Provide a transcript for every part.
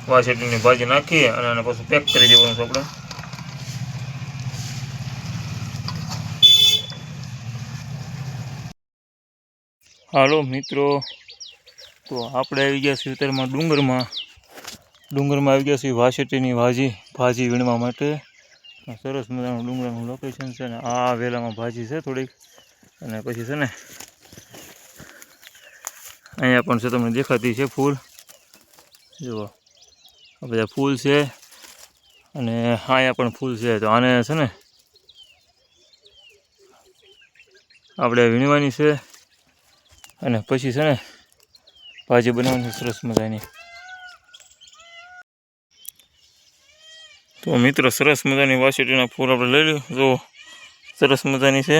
વાસેટીની ભાજી નાખી અને આને પાછું પેક કરી દેવાનું છે આપણે. હાલો મિત્રો, તો આપણે આવી ગયા છીએ અત્યારમાં ડુંગરમાં આવી ગયા છીએ વાસેટીની ભાજી વીણવા માટે. સરસ મજાનું ડુંગરાનું લોકેશન છે ને આ વેલામાં ભાજી છે થોડીક, અને પછી છે ને અહીંયા પણ છે તમને દેખાતી છે ફૂલ, જુઓ આ બધા ફૂલ છે અને અહીંયા પણ ફૂલ છે. તો આને છે ને આપણે વીણવાની છે અને પછી છે ને ભાજી બનાવવાની સરસ મજાની. તો મિત્રો સરસ મજાની વાસેટીના ફૂલ આપણે લઈ લઈએ, જો સરસ મજાની છે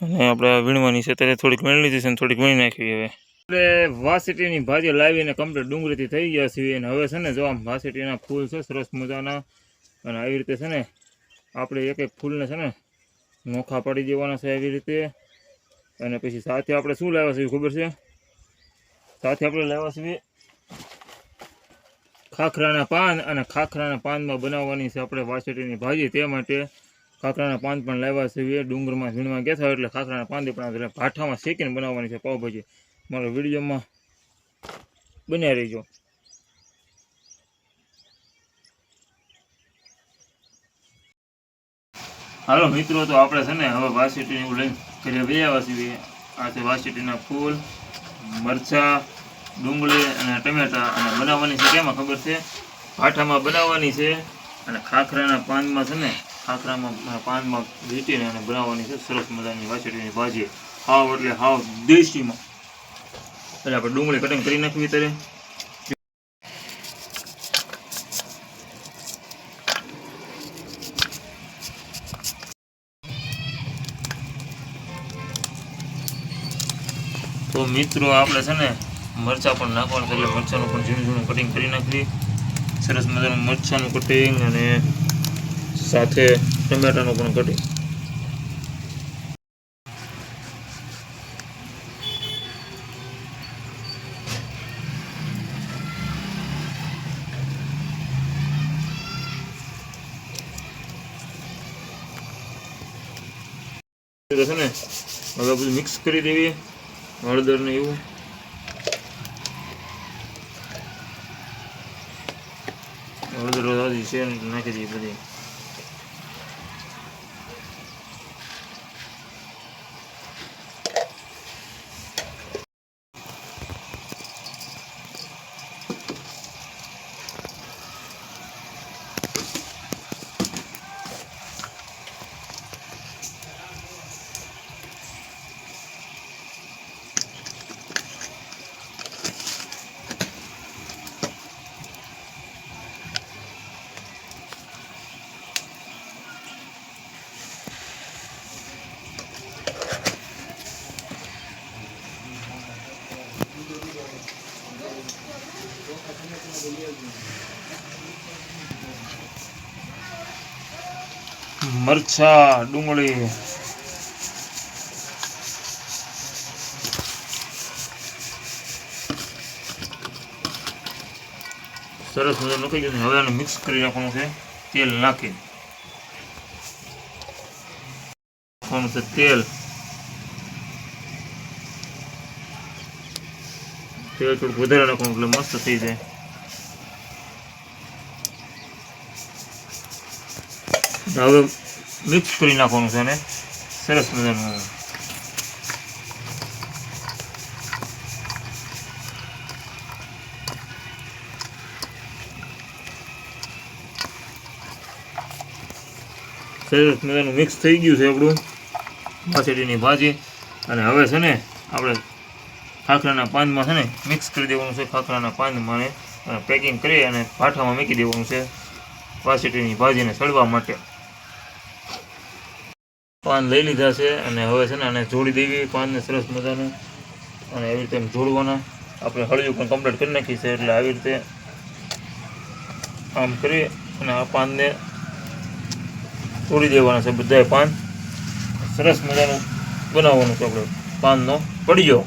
અને આપણે વીણવાની છે. ત્યારે થોડીક વીણી લીધી છે અને થોડીક વીણી નાખી. હવે આપણે વાસેટીની ભાજી લાવીને કમ્પ્લીટ ડુંગળીથી થઈ ગયા છીએ અને હવે છે ને જો આમ વાસેટીના ફૂલ છે સરસ મજાના, અને આવી રીતે છે ને આપણે એક એક ફૂલને છે ને નોખા પાડી દેવાના છે આવી રીતે. અને પછી સાથે આપણે શું લાવ્યા છીએ ખબર છે? સાથે આપણે લાવ્યા છીએ ખાખરાના પાન, અને ખાખરાના પાનમાં બનાવવાની છે આપણે વાસેટીની ભાજી. તે માટે ખાખરાના પાન પણ લાવ્યા છીએ. ડુંગરમાં વીણવા ગયા હતા એટલે ખાખરાના પાન પણ ભાઠામાં શેકીને બનાવવાની છે પાવભાજી. મારો વિડીયોમાં બન્યા રહીજો. હાલો મિત્રો, તો આપણે છે ને હવે વાસેટીને એવું લઈને ઘરે વૈયા છીએ. આ છે વાસેટીના ફૂલ, મરચાં, ડુંગળી અને ટમેટા. અને બનાવવાની છે કેમાં ખબર છે? ભાઠામાં બનાવવાની છે. અને ખાખરાના પાનમાં છે ને ખાખરામાં પાનમાં વીંટીને અને બનાવવાની છે સરસ મજાની વાસેટીની ભાજી. હાવ એટલે હાવ દેશીમાં. એટલે આપણે ડુંગળી કટિંગ કરી નાખવી ત્યારે. તો મિત્રો આપણે છે ને મરચાં પણ નાખવાનું છે, એટલે મરચાંનું પણ ઝીણું ઝીણું કટિંગ કરી નાખવી. સરસ મજાનું મરચાંનું કટિંગ અને સાથે ટમેટાનું પણ કટિંગ. છે ને હવે બધું મિક્સ કરી દેવી, હળદર ને એવું. હળદર છે નાખી દઈએ બધી. મરચાં, ડુંગળી, સરસ મજાનું નાખી ગયું. હવે આને મિક્સ કરી નાખવાનું છે. તેલ નાખી નાખવાનું છે તેલ થોડુંક વધારે નાખવાનું એટલે મસ્ત થઈ જાય. હવે મિક્સ કરી નાખવાનું છે અને સરસ મજાનું મિક્સ થઈ ગયું છે આપણું વાસેટીની ભાજી. અને હવે છે ને આપણે ખાખરાના પાનમાં છે ને મિક્સ કરી દેવાનું છે. ખાખરાના પાનમાં અને પેકિંગ કરી અને ભાઠામાં મૂકી દેવાનું છે વાસેટીની ભાજીને સળવા માટે. પાન લઈ લીધા છે અને હવે છે ને આને જોડી દેવી પાનને સરસ મજાનું, અને એવી રીતે જોડવાના. આપણે હળિયું પણ કમ્પ્લીટ કરી નાખી છે એટલે આવી રીતે આમ કરી અને આ પાનને તોડી દેવાના છે. બધાય પાન સરસ મજાનું બનાવવાનું છે આપણે પાનનો પડીયો.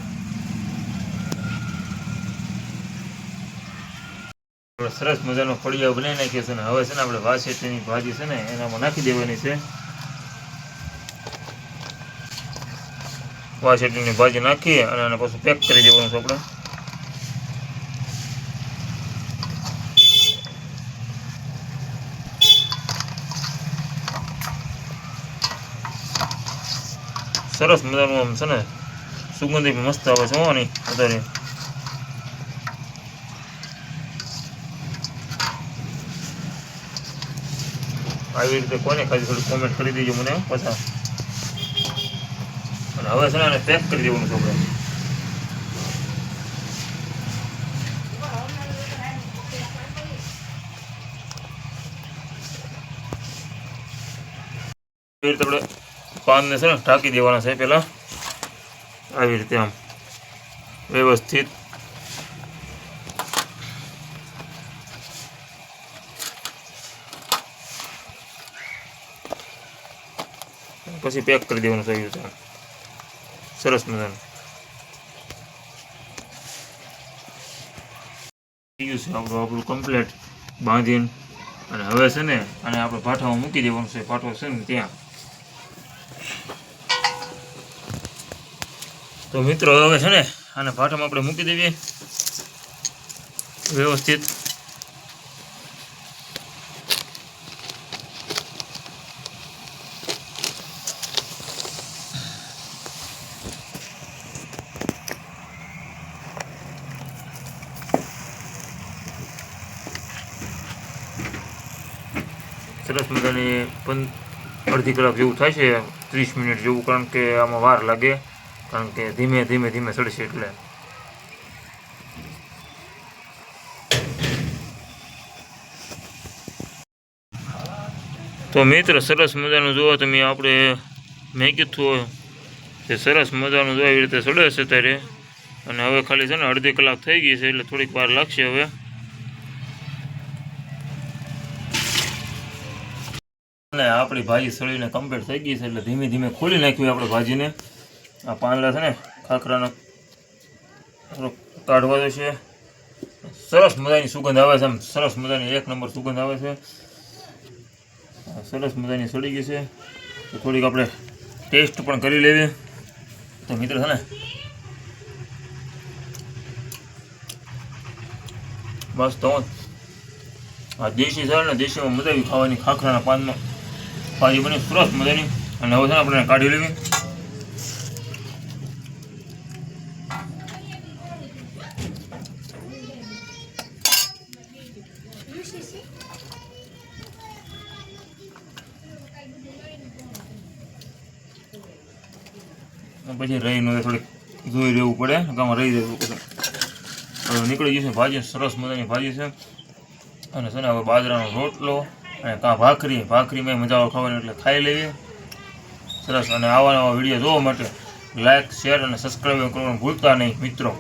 આપણે સરસ મજાનો ફળિયો બનાવી નાખ્યો છે ને હવે છે ને આપણે વાસેટીની ભાજી છે ને એનામાં નાખી દેવાની છે. વાસેટીની ભાજી નાખીએ અને આને પાછું પેક કરી દેવાનું છે આપણે. સરસ મજાનું આમ છે ને સુગંધી મસ્ત આવે છે હોવાની વધારે. આવી રીતે કોને ખાલી થોડી કોમેન્ટ કરી દેજો મને પાછા. અને હવે છે ને આને પેક કરી દેવાનું છે આપણે. એવી રીતે આપણે પાનને છે ને ઢાંકી દેવાના છે પહેલાં આવી રીતે આમ વ્યવસ્થિત. પછી પેક કરી દેવાનું છે એવી રીતે સરસ મજાનું. થઈ ગયું છે આપણું કમ્પ્લેટ બાંધીને. અને હવે છે ને આને આપણે ભાઠામાં મૂકી દેવાનું છે. ભાઠો છે ને ત્યાં. તો મિત્રો હવે છે ને આને ભાઠામાં આપણે મૂકી દેવીએ વ્યવસ્થિત. સરસ મજાની અડધી કલાક જેવું થાય છે, 30 મિનિટ જેવું, કારણ કે આમાં વાર લાગે, કારણ કે ધીમે ધીમે સડશે એટલે. તો મિત્ર સરસ મજાનું જુઓ તમે, આપણે મેં કીધું કે સરસ મજાનું જો એવી રીતે સડે છે ત્યારે. અને હવે ખાલી છે ને અડધી કલાક થઈ ગઈ છે એટલે થોડીક વાર લાગશે હવે. અને આપણી ભાજી સળીને કમ્પ્લીટ થઈ ગઈ છે એટલે ધીમે ધીમે ખોલી નાખ્યું આપણે ભાજીને. આ પાંદડા છે ને ખાખરાના કાઢવા દે છે. સરસ મજાની સુગંધ આવે છે, આમ સરસ મજાની 1 નંબર સુગંધ આવે છે. સરસ મજાની સડી ગઈ છે. તો થોડીક આપણે ટેસ્ટ પણ કરી લેવી. તો મિત્ર છે ને બસ તો આ દેશી છે ને, દેશીમાં મજા આવી ખાવાની. ખાખરાના પાનમાં ભાજી બની સરસ મજાની. અને હવે છે ને આપણે કાઢી લેવી. પછી રહીને થોડીક જોઈ રહેવું પડે, આમાં રહી જવું પડે. હવે નીકળી ગઈ છે ભાજી, સરસ મજાની ભાજી છે. અને છે ને હવે બાજરાનો રોટલો અને કાં ભાખરીમાં મજા આવે ખાવાની, એટલે ખાઈ લેવી સરસ. અને આવા નવા વિડીયો જોવા માટે લાઇક, શેર અને સબસ્ક્રાઈબ કરવાનું ભૂલતા નહીં મિત્રો.